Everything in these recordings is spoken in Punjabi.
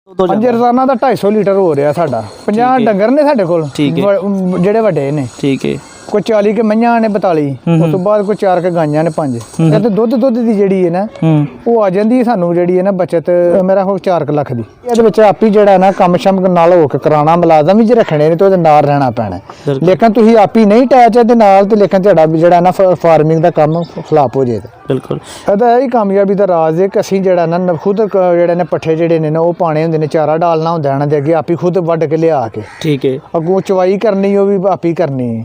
ਹਾਂਜੀ रोजाना ਦਾ 250 ਲੀਟਰ ਹੋ ਰਿਹਾ ਸਾਡਾ। 50 ਡੰਗਰ ਨੇ ਸਾਡੇ ਕੋਲ ਜਿਹੜੇ ਵੱਡੇ ਨੇ। ਠੀਕ ਹੈ। ਕੋਈ 40 ਕੇ ਮਈਆਂ ਨੇ 42 ਉਸ ਤੋਂ ਬਾਅਦ ਕੋਈ 4 ਕੇ ਗਾਈਆਂ ਨੇ 5 ਤੇ ਦੁੱਧ ਦੀ ਜਿਹੜੀ ਹੈ ਨਾ ਉਹ ਆ ਜਾਂਦੀ ਸਾਨੂੰ ਜਿਹੜੀ ਹੈ ਨਾ ਬਚਤ ਮੇਰਾ ਹੋ 4 ਲੱਖ ਦੀ। ਇਹਦੇ ਵਿੱਚ ਆਪੀ ਜਿਹੜਾ ਨਾ ਕੰਮ ਸ਼ਮ ਨਾਲ ਹੋ ਕੇ ਕਰਾਉਣਾ ਮੁਲਾਜ਼ਮ ਵੀ ਜੇ ਰੱਖਣੇ ਨੇ ਤੇ ਉਹਦੇ ਨਾਲ ਰਹਿਣਾ ਪੈਣਾ। ਲੇਕਿਨ ਤੁਸੀਂ ਆਪੀ ਨਹੀਂ ਅਟੈਚ ਇਹਦੇ ਨਾਲ ਤੇ ਲੇਕਿਨ ਤੁਹਾਡਾ ਜਿਹੜਾ ਨਾ ਫਾਰਮਿੰਗ ਦਾ ਕੰਮ ਫਲਾਪ ਹੋ ਜੇ। ਬਿਲਕੁਲ ਇਹਦਾ ਇਹ ਕਾਮਯਾਬੀ ਦਾ ਰਾਜ਼ ਹੈ ਕਿ ਅਸੀਂ ਜਿਹੜਾ ਨਾ ਖੁਦ ਜਿਹੜੇ ਨੇ ਪੱਠੇ ਜਿਹੜੇ ਨੇ ਨਾ ਉਹ ਪਾਣੇ ਹੁੰਦੇ ਨੇ, ਚਾਰਾ ਡਾਲਣਾ ਹੁੰਦਾ ਇਹਨਾਂ ਦੇ ਅੱਗੇ ਆਪੀ ਖੁਦ ਵੱਢ ਕੇ ਲਿਆ ਕੇ। ਠੀਕ ਹੈ। ਅੱਗੋਂ ਚਵਾਈ ਕਰਨੀ ਉਹ ਵੀ ਆਪੀ ਕਰਨੀ ਹੈ।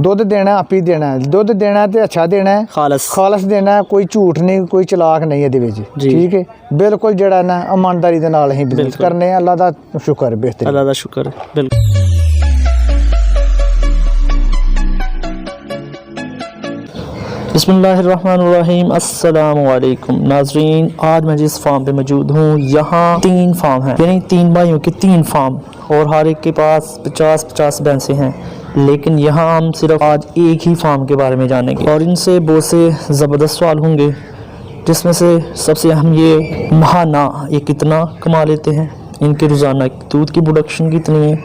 ਦੁੱਧ ਦੇਣਾ ਆਪੀ ਦੇਣਾ, ਦੁੱਧ ਦੇਣਾ ਤੇ ਅੱਛਾ ਦੇਣਾ, ਖਾਲਸ ਦੇਣਾ, ਕੋਈ ਝੂਠ ਨਹੀਂ, ਕੋਈ ਚਲਾਕ ਨਹੀਂ ਇਹਦੇ ਵਿੱਚ। ਠੀਕ ਹੈ। ਬਿਲਕੁਲ ਜਿਹੜਾ ਨਾ ਇਮਾਨਦਾਰੀ ਦੇ ਨਾਲ ਅਸੀਂ ਬਿਜ਼ਨਸ ਕਰਨੇ ਆ। ਅੱਲਾ ਦਾ ਸ਼ੁਕਰ, ਬਿਹਤਰ ਅੱਲਾ ਦਾ ਸ਼ੁਕਰ। ਬਿਲकुल। बिस्मिल्लाहिर्रहमानिर्रहीम। अस्सलाम वालेकुम नाजरीन, आज मैं जिस फार्म पे मौजूद हूँ यहाँ 3 फार्म हैं, यानी 3 भाइयों के 3 फार्म और हर एक के पास 50-50 भैंसें हैं। लेकिन यहाँ हम सिर्फ आज एक ही फार्म के बारे में जानेंगे और इनसे बहुत से ज़बरदस्त सवाल होंगे, जिसमें से सबसे अहम ये महाना ये कितना कमा लेते हैं, इनके रोज़ाना दूध की प्रोडक्शन कितनी है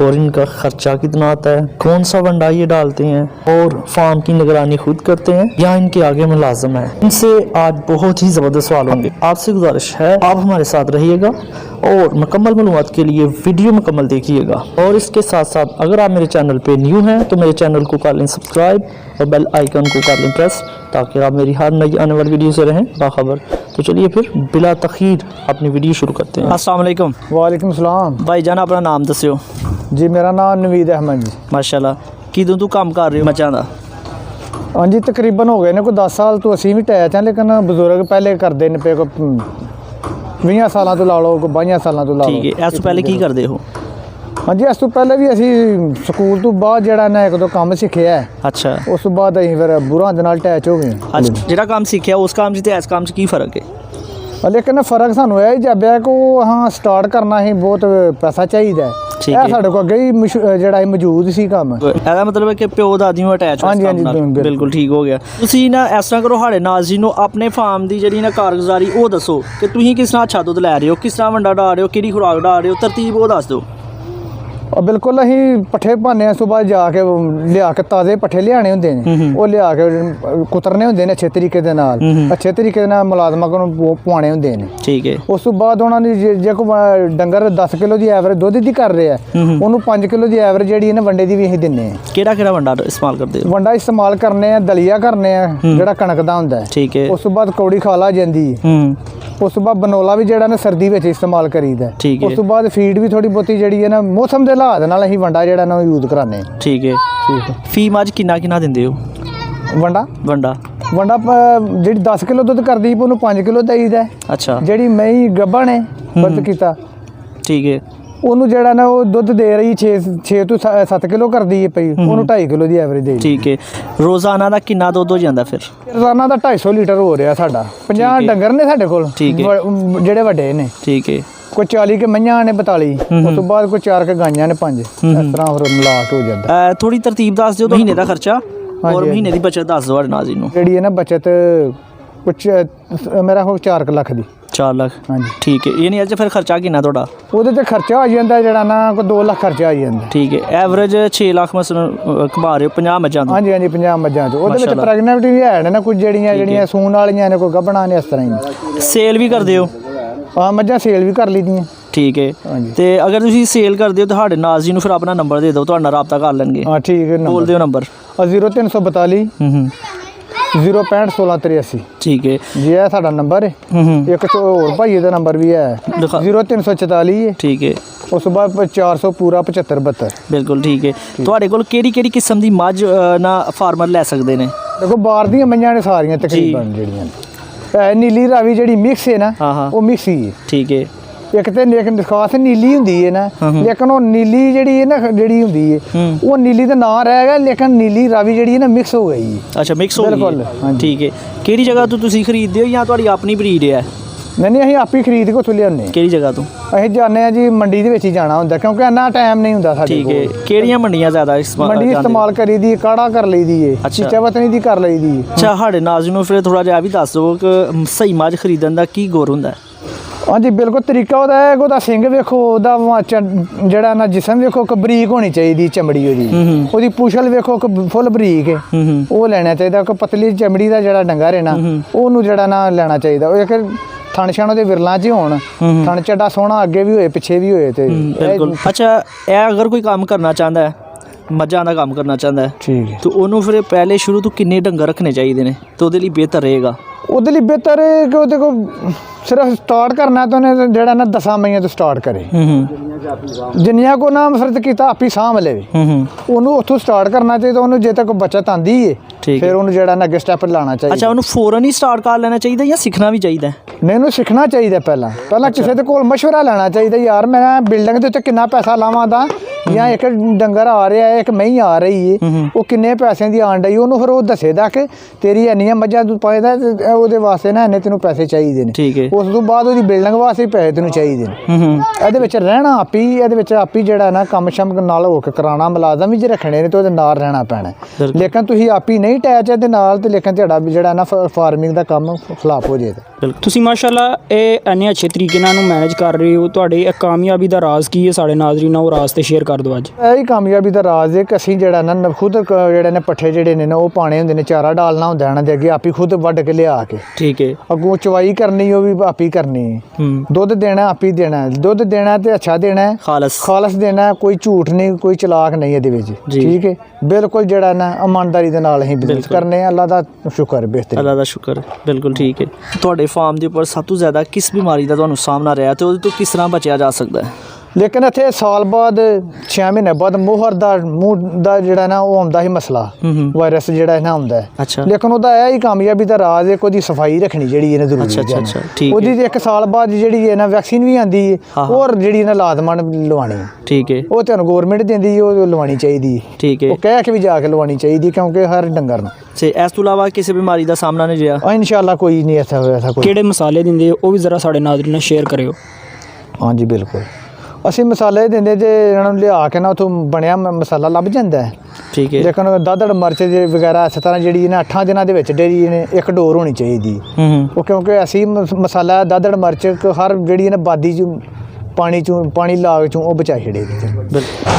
और इनका ख़र्चा कितना आता है, कौन सा वंडा ये डालते हैं और फार्म की निगरानी खुद करते हैं या इनके आगे मुलाजम है। इनसे आज बहुत ही ज़बरदस्त सवाल होंगे। आपसे गुजारिश है आप हमारे साथ रहिएगा और मुकम्मल मालूमात के लिए वीडियो मुकम्मल देखिएगा। और इसके साथ साथ अगर आप मेरे चैनल पे न्यू हैं तो मेरे चैनल को कर लें सब्सक्राइब और बेल आइकन को कर लें प्रेस, ताकि आप मेरी हर नई आने वाली वीडियो से रहें बाखबर। तो चलिए फिर बिला तखीर अपनी वीडियो शुरू करते हैं। अस्सलाम वालेकुम। वालेकुम सलाम। भाई जान अपना नाम दस्यो। जी मेरा नाम नवीद अहमद जी। माशाल्लाह। किदों तू काम कर रहे हो मच्छां दा? हाँ जी तकरीबन हो गए ने कोई 10 साल तो असीं भी टैच हैं, लेकिन बजुर्ग पहले करते ने पे 20 सालों तो ला लो, 22 सालों तो ला लो। ठीक है। इस तो पहले की करते हो? हाँ जी इस तो पहले भी असी स्कूल तो बाद जड़ा ना एक दो काम सीखिया है। अच्छा। उस तो बाद असीं फिर बुरा दे नाल अटैच हो गए। अच्छा, जेड़ा काम सीखिया उस काम च ते इस काम च की फर्क है? लेकिन फर्क सानू यह जब्या को हाँ स्टार्ट करना ही बहुत पैसा चाहिए। ठीक है। साडे को अगे ही जेड़ा मौजूद सी काम। ਇਹਦਾ ਮਤਲਬ ਹੈ ਕਿ ਪਿਓ ਦਾਦੀ ਨੂੰ ਅਟੈਚ हाँ जी हाँ जी ਬਿਲਕੁਲ ਠੀਕ ਹੋ ਗਿਆ। ਤੁਸੀਂ ਨਾ ਇਸ ਤਰ੍ਹਾਂ ਕਰੋ, ਸਾਡੇ ਨਾਜ਼ਰੀਨ ਨੂੰ ਆਪਣੇ ਫਾਰਮ ਦੀ ਜਿਹੜੀ ਨਾ ਕਾਰਗੁਜ਼ਾਰੀ ਉਹ ਦੱਸੋ ਕਿ ਤੁਸੀਂ ਕਿਸ ਤਰ੍ਹਾਂ ਅੱਛਾ ਦੁੱਧ ਲੈ ਰਹੇ ਹੋ, ਕਿਸ ਤਰ੍ਹਾਂ ਵੰਡਾ ਡਾਲ ਰਹੇ ਹੋ, ਕਿਹੜੀ ਖੁਰਾਕ ਡਾਲ ਰਹੇ ਹੋ, ਤਰਤੀਬ ਉਹ ਦੱਸ ਦਿਓ। बिल्कुल असीं पट्ठे पाने सुबह जाके लिया के ताज़े पट्ठे लियाने होंदे ने, वो लिया के कुतरने होंदे ने अच्छे तरीके दे नाल, अच्छे तरीके नाल मुलाजमां कोलों पवाने होंदे ने। ठीक है। उस तो बाद उन्हां दी जे कोई डंगर 10 किलो दी एवरेज दुध दी कर रहा है, उन्होंने 5 किलो दी एवरेज जिहड़ी है ना वंडे दी भी असीं दिन्ने आ। केड़ा वंडा इस्तेमाल करदे हो? वंडा इस्तेमाल करने आ दलिया करने आ जिहड़ा कणक दा हुंदा है। ठीक है। उस तो बाद कौड़ी खाला आ जांदी है। उस तो बाद बनोला भी जिहड़ा ना सर्दी विच इस्तेमाल करीदा। ठीक है। उस तो बाद फीड भी थोड़ी बहुती जिहड़ी है ना मौसम दे हालात नाल असीं वंडा ਜਿਹੜਾ ਨਾ ਯੂਜ਼ ਕਰਾਨੇ। ਠੀਕ ਹੈ। ਠੀਕ ਹੈ। ਫੀ ਮੱਝ ਕਿੰਨਾ ਦਿੰਦੇ ਹੋ? ਵੰਡਾ ਜਿਹੜੀ 10 ਕਿਲੋ ਦੁੱਧ ਕਰਦੀ ਉਹਨੂੰ 5 ਕਿਲੋ ਦੇਈਦਾ। ਅੱਛਾ। ਜਿਹੜੀ ਮਹੀਂ ਗੱਭਣ ਹੈ ਬੰਦ ਕੀਤਾ। ਠੀਕ ਹੈ। ਉਹਨੂੰ ਜਿਹੜਾ ਨਾ ਉਹ ਦੁੱਧ ਦੇ ਰਹੀ 6 ਤੋਂ 7 ਕਿਲੋ ਕਰਦੀ ਹੈ ਪਈ, ਉਹਨੂੰ 2.5 ਕਿਲੋ ਦੀ ਐਵਰੇਜ ਦੇ। ਠੀਕ ਹੈ। ਰੋਜ਼ਾਨਾ ਦਾ ਕਿੰਨਾ ਦੁੱਧ ਹੋ ਜਾਂਦਾ ਫਿਰ? ਰੋਜ਼ਾਨਾ ਦਾ 250 ਲੀਟਰ ਹੋ ਰਿਹਾ ਸਾਡਾ। 50 ਡੰਗਰ ਨੇ ਸਾਡੇ ਕੋਲ ਜਿਹੜੇ ਵੱਡੇ ਨੇ। ਠੀਕ ਹੈ। कोई 40 के मईयां ने 42 उस तो बाद कोई 4 के गाइयां ने 5 इस तरह फिर मिलाट हो जाता। थोड़ी तरतीब दस दिओ महीने का खर्चा और महीने दी बचत दस दिओ नाज़रीन नूं। जेहड़ी है ना बचत कुछ मेरा हो 4 लाख दी। 4 लाख। हाँ जी। ठीक है। यानी अज फिर खर्चा किन्ना तुहाडा? ओहदे ते खर्चा हो जांदा जेहड़ा ना कोई 2 लाख खर्चा आ जांदा। ठीक है। एवरेज 6 लाख मसलन कमा रहे हो 50 मज्जां तो? हाँ जी हाँ जी 50 मज्जां तो। ओहदे विच प्रेगनेंट भी है ना कुछ जेहड़ियां सून वालियां ने, कोई गब्बणां ने, इस तरह ही। सेल भी करदे हो? हाँ मज्जां सेल भी कर लीदियां। ठीक है। तो अगर तुम सेल करते हो तो साढ़े नाज़रीन फिर अपना नंबर दे दो, तो रबता कर लेंगे। हाँ ठीक है। बोल दो नंबर। 0342 065 1683। ठीक है जी, है साडा नंबर है। एक होर भाई दा नंबर भी है 0344 है। ठीक है। उस बाद 400 पूरा 75 72। बिल्कुल ठीक है। तुहाडे कोल केड़ी किस्म दी मझ ना फार्मर लै सकदे ने? देखो बाहर दी मईयां ने सारियां तकरीबन जेहड़ियां नीली रावी जेहड़ी मिक्स है ना, वो मिक्स ही है। ठीक है। एक तो लेकिन खास नीली होंदी है ना, लेकिन वो नीली जेहड़ी है ना जेहड़ी होंदी है वो नीली दा नाम रह गया, लेकिन नीली रावी जेहड़ी है ना मिक्स हो गई। अच्छा मिक्स हो गई। ठीक है। केड़ी जगह तो तुसी खरीददे हो या तुहाडी अपनी ब्रीड है? नहीं असीं आप ही खरीद के उत्थों लियाने। केड़ी जगह तो? असीं जाने जी मंडी दे विच ही जाना हुंदा, क्योंकि इन्ना टाइम नहीं हुंदा साडे कोल। ठीक है। केड़ियां मंडियां ज़्यादा मंडी इस्तेमाल करी दी? काड़ा कर लई दी है। अच्छा। चीचावतनी दी कर लई दी। अच्छा साडे नाज़रीन नूं फिर थोड़ा जिहा भी दस दो कि सही मझ खरीदण दा की गुर हुंदा है? हाँ जी बिल्कुल तरीका ਉਹਦਾ ਹੈ ਉਹਦਾ ਸਿੰਘ ਵੇਖੋ ਉਹਦਾ ਜਿਹੜਾ ਨਾ ਜਿਸਮ ਵੇਖੋ ਕਿ ਬਰੀਕ ਹੋਣੀ ਚਾਹੀਦੀ ਚਮੜੀ ਉਹਦੀ ਪੁਛਲ ਵੇਖੋ ਕਿ ਫੁੱਲ ਬਰੀਕ ਹੈ ਉਹ ਲੈਣਾ ਚਾਹੀਦਾ ਕਿ ਪਤਲੀ ਚਮੜੀ ਦਾ ਜਿਹੜਾ ਡੰਗਰ ਹੈ ਨਾ ਉਹਨੂੰ ਜਿਹੜਾ ਨਾ ਲੈਣਾ ਚਾਹੀਦਾ ਉਹ ਇੱਕ ਥਣ ਛਣ ਉਹਦੇ ਵਿਰਲਾਂ 'ਚ ਹੋਣ ਥਣ ਚੱਡਾ ਸੋਹਣਾ ਅੱਗੇ ਵੀ ਹੋਏ ਪਿੱਛੇ ਵੀ ਹੋਏ ਤੇ ਬਿਲਕੁਲ। ਅੱਛਾ ਇਹ ਅਗਰ ਕੋਈ ਕੰਮ ਕਰਨਾ ਚਾਹੁੰਦਾ ਹੈ ਮੱਝਾਂ ਦਾ ਕੰਮ ਕਰਨਾ ਚਾਹੁੰਦਾ ਹੈ ਠੀਕ ਹੈ ਤਾਂ ਉਹਨੂੰ ਫਿਰ ਪਹਿਲੇ ਸ਼ੁਰੂ ਤੋਂ ਕਿੰਨੇ ਡੰਗਰ ਰੱਖਣੇ ਚਾਹੀਦੇ ਨੇ ਤੇ ਉਹਦੇ ਲਈ ਬਿਹਤਰ ਰਹੇਗਾ? ਉਹਦੇ ਲਈ ਬਿਹਤਰ ਹੈ ਕਿ ਉਹਦੇ ਕੋਲ ਸਿਰਫ ਸਟਾਰਟ ਕਰਨਾ ਤਾਂ ਉਹਨੇ ਜਿਹੜਾ ਨਾ 10 ਮਹੀਨਿਆਂ ਤੋਂ ਸਟਾਰਟ ਕਰੇ ਜਿੰਨੀਆਂ ਕੋ ਨਾਮ ਫਰਤ ਕੀਤਾ ਆਪੀ ਸਾਂਭ ਲਵੇ ਉਹਨੂੰ ਉੱਥੋਂ ਸਟਾਰਟ ਕਰਨਾ ਚਾਹੀਦਾ ਉਹਨੂੰ ਜੇ ਤੱਕ ਬੱਚਤ ਆਂਦੀ ਹੈ ਫਿਰ ਉਹਨੂੰ ਜਿਹੜਾ ਨਾ ਅੱਗੇ ਸਟੈਪ ਲਾਣਾ ਚਾਹੀਦਾ। ਅੱਛਾ ਉਹਨੂੰ ਫੌਰਨ ਹੀ ਸਟਾਰਟ ਕਰ ਲੈਣਾ ਚਾਹੀਦਾ ਜਾਂ ਸਿੱਖਣਾ ਵੀ ਚਾਹੀਦਾ? ਨਹੀਂ ਉਹਨੂੰ ਸਿੱਖਣਾ ਚਾਹੀਦਾ ਪਹਿਲਾਂ ਕਿਸੇ ਦੇ ਕੋਲ ਮਸ਼ਵਰਾ ਲੈਣਾ ਚਾਹੀਦਾ ਯਾਰ ਮੈਂ ਬਿਲਡਿੰਗ ਦੇ ਉੱਤੇ ਕਿੰਨਾ ਪੈਸਾ ਲਾਵਾਂ ਦਾ ਜਾਂ ਇੱਕ ਡੰਗਰ ਆ ਰਿਹਾ ਹੈ ਇੱਕ ਮਹੀਂ ਆ ਰਹੀ ਹੈ ਉਹ ਕਿੰਨੇ ਪੈਸਿਆਂ ਦੀ ਆਣ ਡਈ ਉਹਨੂੰ ਫਿਰ ਉਹ ਦੱਸੇਦਾ ਕਿ ਤੇਰੀ ਇੰਨੀਆਂ ਮੱਝਾਂ ਤੂੰ ਪਾਏਦਾ ਉਹਦੇ ਵਾਸਤੇ ਨਾ ਇੰਨੇ ਤੈਨੂੰ ਪੈਸੇ ਚਾਹੀਦੇ ਨੇ ਠੀਕ ਹੈ ਉਸ ਤੋਂ ਬਾਅਦ ਉਹਦੀ ਬਿਲਡਿੰਗ ਵਾਸਤੇ ਪੈਸੇ ਤੈਨੂੰ ਚਾਹੀਦੇ ਨੇ ਇਹਦੇ ਵਿੱਚ ਰਹਿਣਾ ਆਪੀ ਇਹਦੇ ਵਿੱਚ ਆਪੀ ਜਿਹੜਾ ਨਾ ਕੰਮ ਸ਼ਮ ਨਾਲ ਹੋ ਕੇ ਕਰਾਉਣਾ ਮੁਲਾਜ਼ਮ ਵੀ ਜੇ ਰੱਖਣੇ ਨੇ ਤੇ ਉਹਦੇ ਨਾਲ ਰਹਿਣਾ ਪੈਣਾ ਲੇਕਿਨ ਤੁਸੀਂ ਆਪੀ ਨਹੀਂ ਅਟੈਚ ਇਹਦੇ ਨਾਲ ਤੇ ਲੇਕਿਨ ਤੁਹਾਡਾ ਜਿਹੜਾ ਨਾ ਫਾਰਮਿੰਗ ਦਾ ਕੰਮ ਫਲਾਪ ਹੋ ਜਾਏ। ਤੁਸੀਂ ਮਾਸ਼ਾਅੱਲਾ ਇਹ ਇੰਨੇ ਅੱਛੇ ਤਰੀਕੇ ਨਾਲ ਨੂੰ ਮੈਨੇਜ ਕਰ ਰਹੇ ਹੋ ਤੁਹਾਡੇ ਇਹ ਕਾਮਯਾਬੀ ਦਾ ਰਾਜ਼ ਕੀ ਹੈ ਸਾਡੇ ਨਾਜ਼ਰੀਨ ਨਾਲ ਉਹ ਰਾਜ਼ ਤੇ ਸ਼ੇਅਰ ਕਰ ਦਿਓ ਅੱਜ। ਇਹੀ ਕਾਮਯਾਬੀ ਦਾ ਰਾਜ਼ ਹੈ ਕਿ ਅਸੀਂ ਜਿਹੜਾ ਨਾ ਖੁਦ ਜਿਹੜੇ ਨੇ ਪੱਠੇ ਜਿਹੜੇ ਨੇ ਨਾ ਉਹ ਪਾਣੇ ਹੁੰਦੇ ਨੇ ਚਾਰਾ ਡਾਲਣਾ ਹੁੰਦਾ ਇਹਨਾਂ ਦੇ ਅੱਗੇ ਆਪੀ ਖੁਦ ਵੱਢ ਕੇ ਲਿਆ ਕੇ ਠੀਕ ਹੈ ਅੱਗੋਂ ਚਵਾਈ ਕਰਨੀ ਉਹ ਵੀ ਆਪੀ ਕਰਨੀ ਹੈ ਦੁੱਧ ਦੇਣਾ ਆਪੀ ਦੇਣਾ ਦੁੱਧ ਦੇਣਾ ਤੇ ਅੱਛਾ ਦੇਣਾ ਖਾਲਸ ਦੇਣਾ ਕੋਈ ਝੂਠ ਨਹੀਂ ਕੋਈ ਚਲਾਕ ਨਹੀਂ ਇਹਦੇ ਵਿੱਚ ਠੀਕ ਹੈ ਬਿਲਕੁਲ ਜਿਹੜਾ ਨਾ ਇਮਾਨਦਾਰੀ ਦੇ ਨਾਲ ਅਸੀਂ ਬਿਜ਼ਨਸ ਕਰਨੇ ਆ ਅੱਲਾ ਦਾ ਸ਼ੁਕਰ ਬਿਹਤਰ ਅੱਲਾ ਦਾ ਸ਼ੁਕਰ ਬਿਲਕੁਲ ਠੀਕ ਹੈ। ਤੁਹਾਡੇ ਫਾਰਮ ਦੇ ਉੱਪਰ ਸਭ ਤੋਂ ਜ਼ਿਆਦਾ ਕਿਸ ਬਿਮਾਰੀ ਦਾ ਤੁਹਾਨੂੰ ਸਾਹਮਣਾ ਰਿਹਾ ਤੇ ਉਹਦੇ ਤੋਂ ਕਿਸ ਤਰ੍ਹਾਂ ਬਚਿਆ ਜਾ ਸਕਦਾ ਹੈ? ਲੇਕਿਨ ਇੱਥੇ ਸਾਲ ਬਾਅਦ 6 ਮਹੀਨੇ ਬਾਅਦ ਮੂੰਹ ਦਾ ਜਿਹੜਾ ਨਾ ਉਹ ਆਉਂਦਾ ਸੀ ਮਸਲਾ ਵਾਇਰਸ ਜਿਹੜਾ ਨਾ ਆਉਂਦਾ ਹੈ ਲੇਕਿਨ ਉਹਦਾ ਇਹ ਹੀ ਕਾਮਯਾਬੀ ਦਾ ਰਾਜ਼ ਹੈ ਉਹਦੀ ਸਫਾਈ ਰੱਖਣੀ ਜਿਹੜੀ ਇਹਨੇ ਜ਼ਰੂਰੀ ਹੈ ਉਹਦੀ 1 ਸਾਲ ਬਾਅਦ ਜਿਹੜੀ ਹੈ ਨਾ ਵੈਕਸੀਨ ਵੀ ਆਉਂਦੀ ਹੈ ਔਰ ਜਿਹੜੀ ਨਾ ਲਾਜ਼ਮਨ ਲਵਾਉਣੀ ਠੀਕ ਹੈ ਉਹ ਤੁਹਾਨੂੰ ਗੌਰਮੈਂਟ ਦਿੰਦੀ ਹੈ ਉਹ ਲਵਾਉਣੀ ਚਾਹੀਦੀ ਹੈ ਠੀਕ ਹੈ ਉਹ ਕਹਿ ਕੇ ਵੀ ਜਾ ਕੇ ਲਵਾਉਣੀ ਚਾਹੀਦੀ ਕਿਉਂਕਿ ਹਰ ਡੰਗਰ ਨੂੰ ਇਸ ਤੋਂ ਇਲਾਵਾ ਕਿਸੇ ਬਿਮਾਰੀ ਦਾ ਸਾਹਮਣਾ ਨਹੀਂ ਰਿਹਾ ਇਨਸ਼ਾਅੱਲਾ ਕੋਈ ਨਹੀਂ ਐਸਾ ਹੋਇਆ ਕੋਈ ਕਿਹੜੇ ਮਸਾਲੇ ਦਿੰਦੇ ਉਹ ਵੀ ਜ਼ਰਾ ਸਾਡੇ ਨਾਜ਼ਰੀਨ ਨਾਲ ਸ਼ੇਅਰ ਕਰਿਓ। ਹਾਂਜੀ ਬਿਲਕੁਲ ਅਸੀਂ ਮਸਾਲੇ ਦਿੰਦੇ ਜੇ ਇਹਨਾਂ ਨੂੰ ਲਿਆ ਕੇ ਨਾ ਉੱਥੋਂ ਬਣਿਆ ਮਸਾਲਾ ਲੱਭ ਜਾਂਦਾ ਹੈ ਠੀਕ ਹੈ ਲੇਕਿਨ ਦਾਦੜ ਮਿਰਚ ਵਗੈਰਾ ਇਸ ਤਰ੍ਹਾਂ ਜਿਹੜੀ ਨਾ 8 ਦਿਨਾਂ ਦੇ ਵਿੱਚ ਜਿਹੜੀ ਇਹਨੇ ਇੱਕ ਡੋਰ ਹੋਣੀ ਚਾਹੀਦੀ ਉਹ ਕਿਉਂਕਿ ਅਸੀਂ ਮਸਾਲਾ ਦਾਦੜ ਮਿਰਚ ਹਰ ਜਿਹੜੀ ਇਹਨੇ ਬਾਦੀ 'ਚ ਪਾਣੀ ਲਾਗ ਚੋਂ ਉਹ ਬਚਾ ਛੜੇ।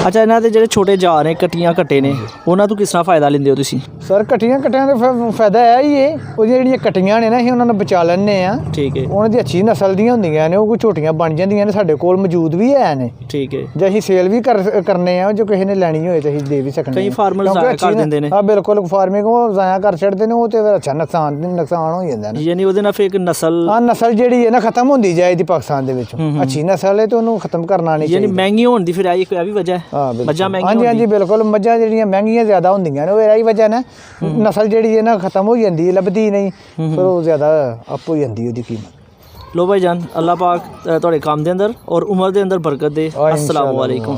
ਅੱਛਾ ਇਹਨਾਂ ਦੇ ਜਿਹੜੇ ਛੋਟੇ ਜਾਰ ਨੇ ਕੱਟੀਆਂ ਕੱਟੇ ਨੇ ਉਹਨਾਂ ਤੋਂ ਕਿਸ ਤਰ੍ਹਾਂ ਫਾਇਦਾ ਲੈਂਦੇ ਹੋ ਤੁਸੀਂ? ਸਰ ਕੱਟੀਆਂ ਕੱਟਿਆਂ ਦਾ ਫਾਇਦਾ ਇਹ ਹੀ ਹੈ ਉਹਦੀਆਂ ਜਿਹੜੀਆਂ ਕੱਟੀਆਂ ਨੇ ਨਾ ਅਸੀਂ ਉਹਨਾਂ ਨੂੰ ਬਚਾ ਲੈਂਦੇ ਆ ਠੀਕ ਹੈ ਉਹਨਾਂ ਦੀ ਅੱਛੀ ਨਸਲ ਦੀਆਂ ਹੁੰਦੀਆਂ ਨੇ ਉਹ ਕੋਈ ਛੋਟੀਆਂ ਬਣ ਜਾਂਦੀਆਂ ਨੇ ਸਾਡੇ ਕੋਲ ਮੌਜੂਦ ਵੀ ਹੈ ਨੇ ਠੀਕ ਹੈ ਜੇ ਅਸੀਂ ਸੇਲ ਵੀ ਕਰਨੇ ਆ ਜੋ ਕਿਸੇ ਨੇ ਲੈਣੀ ਹੋਏ ਤਾਂ ਅਸੀਂ ਦੇ ਵੀ ਸਕਦੇ ਕਈ ਫਾਰਮਰ ਜ਼ਾਇਆ ਕਰ ਦਿੰਦੇ ਨੇ ਹਾਂ ਬਿਲਕੁਲ ਫਾਰਮਿੰਗ ਉਹ ਜ਼ਾਇਆ ਕਰ ਛੱਡਦੇ ਨੇ ਉਹ ਤੇ ਫਿਰ ਅੱਛਾ ਨੁਕਸਾਨ ਹੋ ਜਾਂਦਾ ਨੇ ਯਾਨੀ ਉਹਦੇ ਨਾਲ ਫਿਰ ਇੱਕ ਨਸਲ ਜਿਹੜੀ ਹੈ ਨਾ ਖਤਮ ਹੁੰਦੀ ਜਾਏਗੀ ਪਾਕਿਸਤਾਨ ਦੇ ਵਿੱਚ ਅੱਛੀ ਨਸਲ ਹੈ ਤੇ ਉਹਨੂੰ ਖਤਮ ਕਰਨਾ ਨਹੀਂ ਯਾਨੀ ਮਹਿੰਗੀ ਹੋਣ ਦੀ ਫਿਰ ਇਹ ਵੀ ਵਜ੍ਹਾ ਹੈ ਮੱਝਾਂ ਮਹਿੰਗੀਆਂ ਹਾਂਜੀ ਬਿਲਕੁਲ ਮੱਝਾਂ ਜਿਹੜੀਆਂ ਮਹਿੰਗੀਆਂ ਜ਼ਿਆਦਾ ਹੁੰਦੀਆਂ ਨੇ ਉਹ ਇਹੀ ਵਜ੍ਹਾ ਨਾ ਨਸਲ ਜਿਹੜੀ ਹੈ ਨਾ ਖਤਮ ਹੋ ਜਾਂਦੀ ਹੈ ਲੱਭਦੀ ਨਹੀਂ ਫਿਰ ਉਹ ਜ਼ਿਆਦਾ ਅਪ ਹੋ ਜਾਂਦੀ ਉਹਦੀ ਕੀਮਤ। ਲੋ ਭਾਈ ਜਾਨ ਅੱਲਾਹ ਪਾਕ ਤੁਹਾਡੇ ਕੰਮ ਦੇ ਅੰਦਰ ਔਰ ਉਮਰ ਦੇ ਅੰਦਰ ਬਰਕਤ ਦੇ। अस्सलाम वालेकुम।